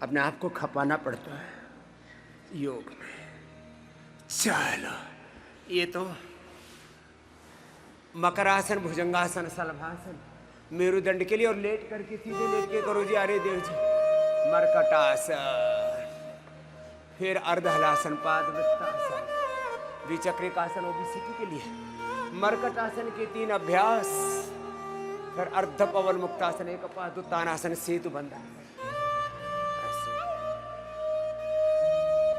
अपने आप को खपाना पड़ता है योग में। चलो, ये तो मकरासन, भुजंगासन, शलभासन, मेरुदंड के लिए, और लेट करके सीधे लेट के करो जी। अरे देव जी, मरकटासन, फिर अर्धहलासन, पादवृत्तासन, द्विचक्रिकासन ओबेसिटी के लिए, मरकटासन के 3 अभ्यास, फिर अर्ध पवन मुक्तासन, एक उत्तानासन, सेतु बंधन।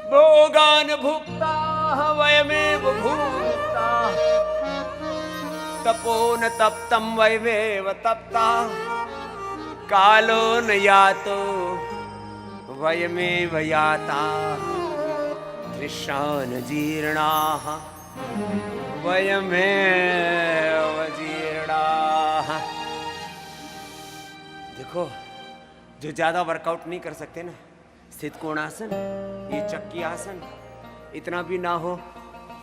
भोगान भुक्ता वयमेव भूता, तपो न तप्तम वयमेव तप्ता, कालो न यातो वयमेव याता, तृष्णान जीर्णाः वयमेव जीर्णाः। देखो, जो ज्यादा वर्कआउट नहीं कर सकते ना, स्थित कोणासन, ये चक्की आसन, इतना भी ना हो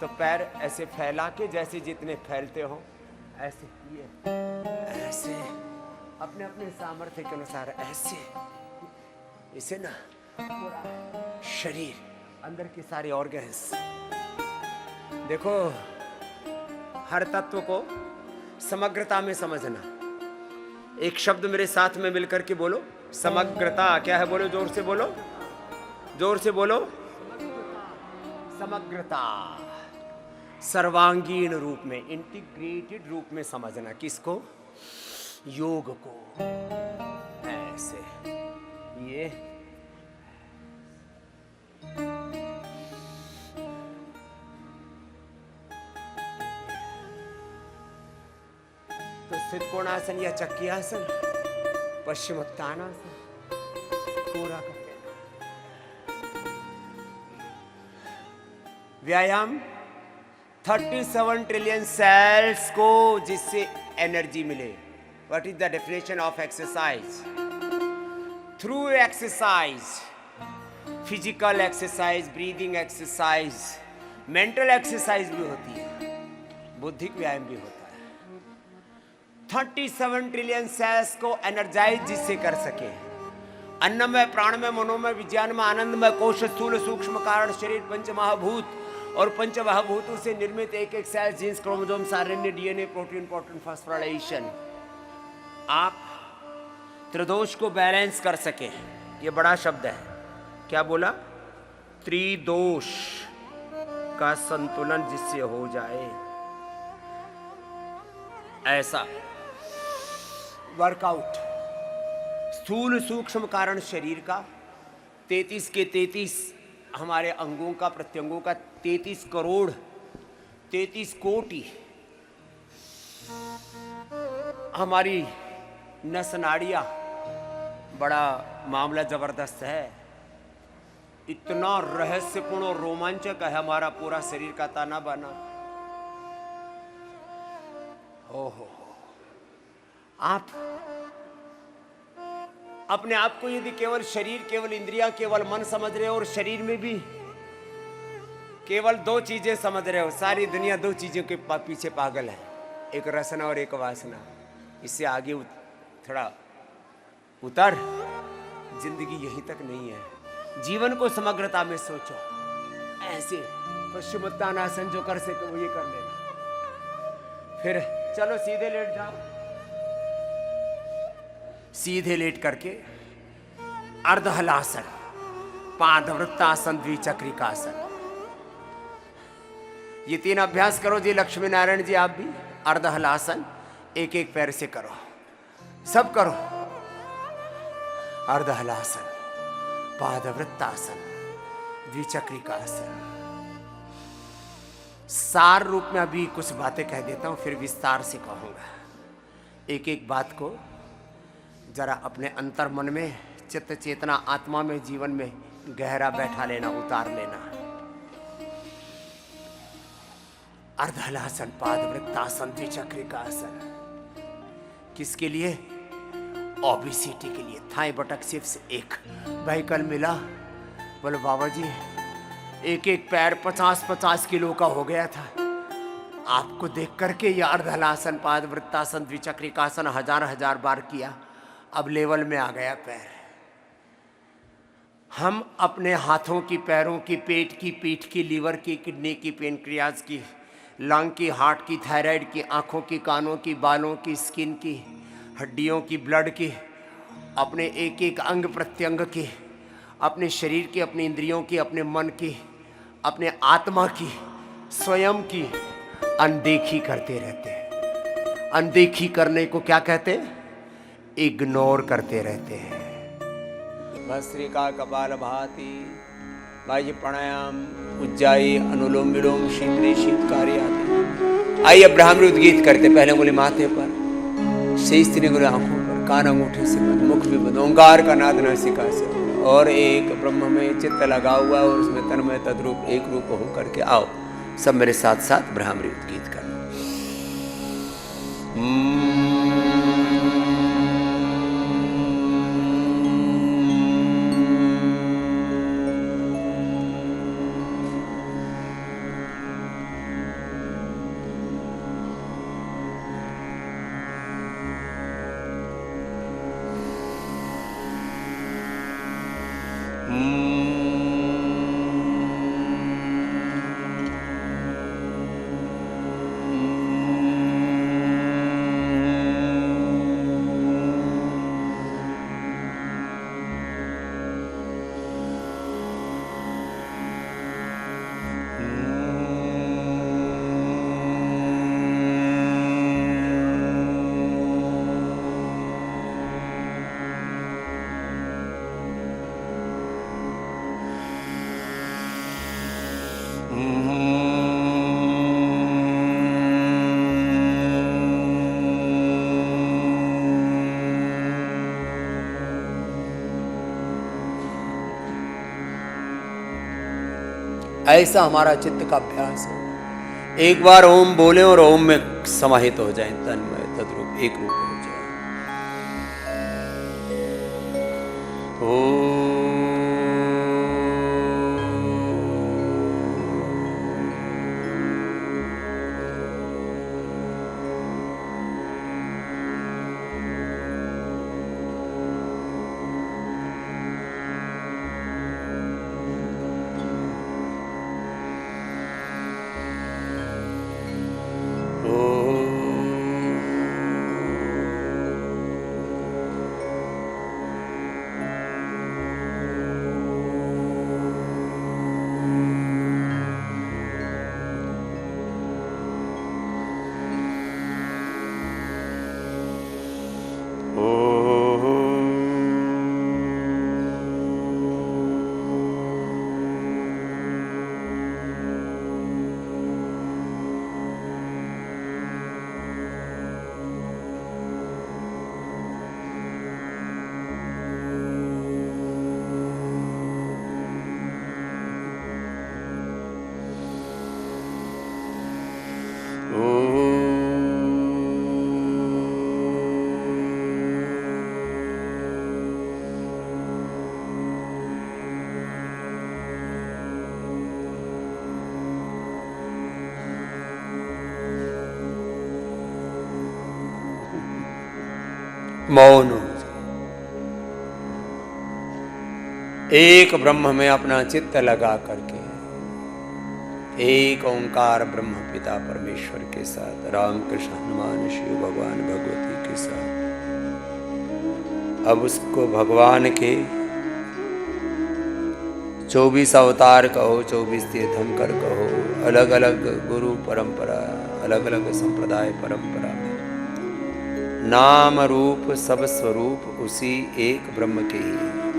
तो पैर ऐसे फैला के, जैसे जितने फैलते हो ऐसे, ये ऐसे अपने अपने सामर्थ्य के अनुसार ऐसे, इसे ना पूरा शरीर, अंदर के सारे ऑर्गन्स। देखो, हर तत्व को समग्रता में समझना। एक शब्द मेरे साथ में मिलकर के बोलो, समग्रता। क्या है? बोलो, जोर से बोलो, जोर से बोलो। समग्रता, सर्वांगीण रूप में, इंटीग्रेटेड रूप में समझना। किसको? योग को। ऐसे, ये तो स्थित कोणासन या चक्की आसन, पश्चिमोत्तानासन, पूरा कर व्यायाम 37 ट्रिलियन सेल्स को जिससे एनर्जी मिले। What is the definition of exercise? Through exercise, physical exercise, breathing exercise, mental exercise भी होती है, बौद्धिक व्यायाम भी होता है। 37 ट्रिलियन सेल्स को एनर्जाइज जिससे कर सके। अन्नमय, प्राणमय, मनोमय, विज्ञानमय, आनंदमय कोश, स्थूल सूक्ष्म कारण शरीर, पंच महाभूत और पंच महाभूतों से निर्मित एक एक cell, genes, chromosome, RNA, DNA, protein, protein phosphorylation, आप त्रिदोष को बैलेंस कर सके। ये बड़ा शब्द है। क्या बोला? त्रिदोष का संतुलन जिससे हो जाए, ऐसा वर्कआउट। स्थूल सूक्ष्म कारण शरीर का 33 के 33 हमारे अंगों का, प्रत्यंगों का 33 करोड़, 33 कोटि हमारी नस नाड़ियां, बड़ा मामला जबरदस्त है। इतना रहस्यपूर्ण और रोमांचक है हमारा पूरा शरीर का ताना बाना। ओहो, आप अपने आप को यदि केवल शरीर, केवल इंद्रियां, केवल मन समझ रहे हो, और शरीर में भी केवल 2 चीजें समझ रहे हो, सारी दुनिया 2 चीजों के पीछे पागल है, एक रसना और एक वासना। इससे आगे थोड़ा उतर, जिंदगी यहीं तक नहीं है। जीवन को समग्रता में सोचो। ऐसे पश्चिमोत्तानासन जो कर सके वो ये कर लेना। फिर चलो सीधे लेट जाओ। सीधे लेट करके अर्धहलासन, पादवृत्तासन, द्विचक्रिकासन, ये 3 अभ्यास करो जी। लक्ष्मी नारायण जी, आप भी अर्धहलासन एक एक पैर से करो, सब करो। अर्धहलासन, पादवृत्तासन, द्विचक्रिकासन। सार रूप में अभी कुछ बातें कह देता हूं, फिर विस्तार से कहूंगा। एक एक बात को जरा अपने अंतर मन में, चित्त चेतना, आत्मा में, जीवन में गहरा बैठा लेना, उतार लेना। अर्धहलासन, पादवृत्तासन, द्विचक्रिकासन किसके लिए? ओबेसिटी के लिए। थाई बटक सिप्स एक भाई कल मिला, बोले बाबा जी एक एक पैर 50-50 किलो का हो गया था। आपको देख करके ये अर्धहलासन, पादवृत्तासन, द्विचक्रिकासन 1000 बार किया, अब लेवल में आ गया पैर। हम अपने हाथों की, पैरों की, पेट की, पीठ की, लीवर की, किडनी की, पेनक्रियाज की, लंग की, हार्ट की, थायराइड की, आँखों की, कानों की, बालों की, स्किन की, हड्डियों की, ब्लड की, अपने एक एक अंग प्रत्यंग की, अपने शरीर की, अपनी इंद्रियों की, अपने मन की, अपने आत्मा की, स्वयं की अनदेखी करते रहते हैं। अनदेखी करने को क्या कहते हैं? इग्नोर करते रहते हैं। भस्त्रिका कपाल भाती, बाह्य प्राणायाम, उज्जाई, अनुलोम विलोम, शीतली शीतकारी आदि। आइए अब ब्राह्मणी उद्गीत करते। पहले उंगली माथे पर, शेष तीन उंगली आंखों पर, कान अंगूठे से बंद, मुख भी बंद, ओंकार का नाद नासिका से, और एक ब्रह्म में चित्त लगा हुआ है और उसमें तन्मय तद्रूप एक रूप हो करके आओ। सब मेरे साथ साथ ब्राह्मणी उद्गीत करना। ऐसा हमारा चित्त का अभ्यास हो। एक बार ओम बोले और ओम में समाहित हो जाए, तन्मय तद्रूप एक रूप हो जाए। ओम मौन हो जाए। एक ब्रह्म में अपना चित्त लगा करके एक ओंकार ब्रह्म पिता परमेश्वर के साथ, राम कृष्ण हनुमान शिव भगवान भगवती के साथ, अब उसको भगवान के 24 अवतार कहो, 24 तीर्थंकर कहो, अलग अलग गुरु परंपरा, अलग अलग संप्रदाय परंपरा में नाम रूप सब स्वरूप उसी एक ब्रह्म के ही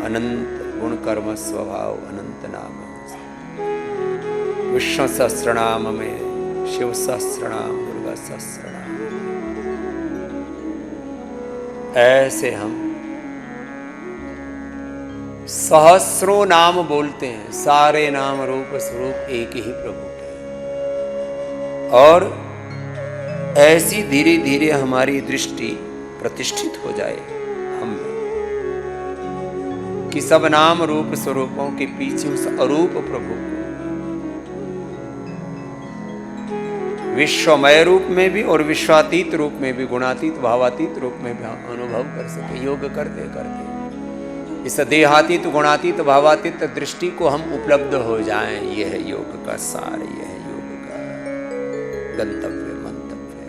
अनंत गुण कर्म स्वभाव अनंत नाम। विष्णु सहस्रनाम में शिव सहस्रनाम, दुर्गा सहस्रनाम, ऐसे हम सहस्रों नाम बोलते हैं। सारे नाम रूप स्वरूप एक ही प्रभु के, और ऐसी धीरे धीरे हमारी दृष्टि प्रतिष्ठित हो जाए हम में कि सब नाम रूप स्वरूपों के पीछे उस अरूप प्रभु को विश्वमय रूप में भी और विश्वातीत रूप में भी, गुणातीत भावातीत रूप में भी अनुभव कर सके। योग करते करते इस देहातीत गुणातीत भावातीत दृष्टि को हम उपलब्ध हो जाएं, यह है योग का सार, यह है योग का गंतव्य मंतव्य।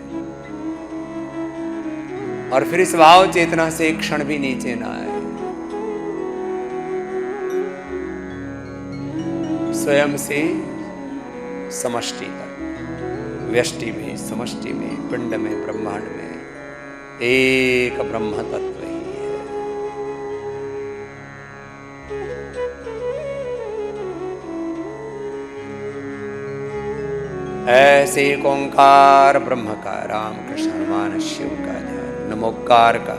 और फिर इस भाव चेतना से एक क्षण भी नीचे ना आए, स्वयं से समष्टि तक, व्यष्टि में, समष्टि में, पिंड में, ब्रह्मांड में एक ब्रह्म तत्व ही है। ऐसे एक ओंकार ब्रह्म का, राम कृष्ण हनुमान शिव का ध्यान, नमोकार का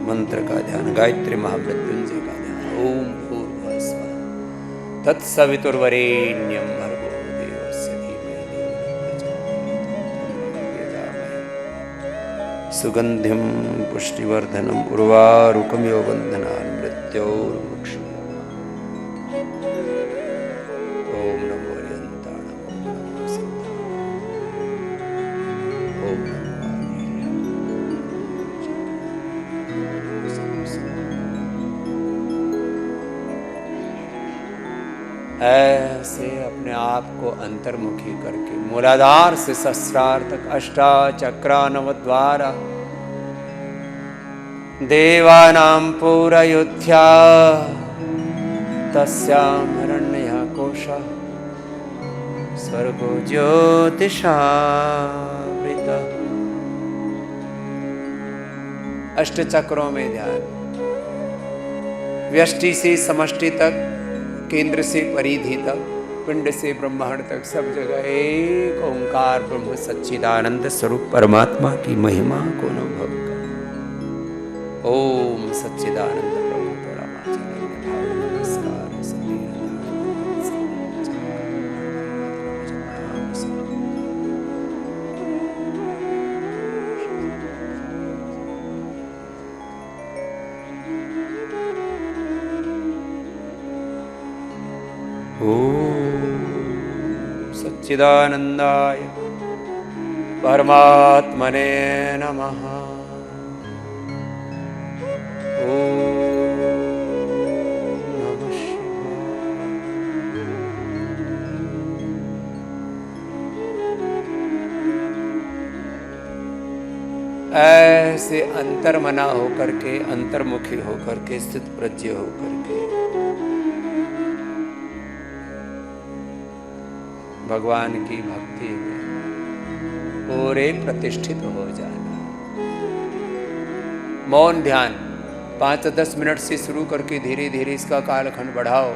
मंत्र का ध्यान, गायत्री महामृत्युंजय का ध्यान, ओम भूर्भुवः स्वः तत्सवितुर्वरेण्यं भर्गो देवस्य धीमहि सुगंधिं पुष्टिवर्धनम् उर्वारुकमिव बन्धनान् मृत्योर्मुक्षीयमामृतम्। ओम नमो हरिहन्ताय, ओम नमो सिद्धाय, ओम नमो ऐसे अपने आप को अंतर्मुखी करके मूलाधार से सहस्रार तक अष्टा चक्रा नवद्वारा देवानां पुरयोध्या तस्यां हिरण्यः कोशः स्वर्गो ज्योतिषावृतः। अष्ट चक्रों में ध्यान, व्यष्टि से समष्टि तक, केंद्र से परिधि तक, पिंड से ब्रह्मांड तक, सब जगह एक ओंकार ब्रह्म सच्चिदानंद स्वरूप परमात्मा की महिमा को अनुभव कर। ओम सच्चिदानंद प्रभु परमाचरण नमस्कार। सच्चिदानंदाय परमात्मने नमः। ओम नमः शिवाय। ऐसे अंतर्मना होकर के, अंतर्मुखी होकर के, स्थित प्रज्ञ होकर के भगवान की भक्ति में पूरे प्रतिष्ठित हो जाना। मौन ध्यान 5-10 मिनट से शुरू करके धीरे धीरे इसका कालखंड बढ़ाओ,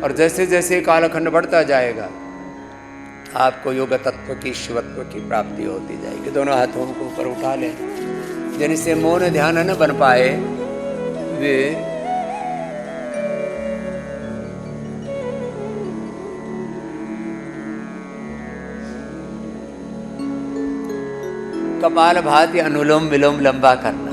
और जैसे जैसे कालखंड बढ़ता जाएगा आपको योग तत्व की, शिवत्व की प्राप्ति होती जाएगी। दोनों हाथों को ऊपर उठा लें। जिनसे मौन ध्यान न बन पाए वे कपाल भाती अनुलोम विलोम लंबा करना।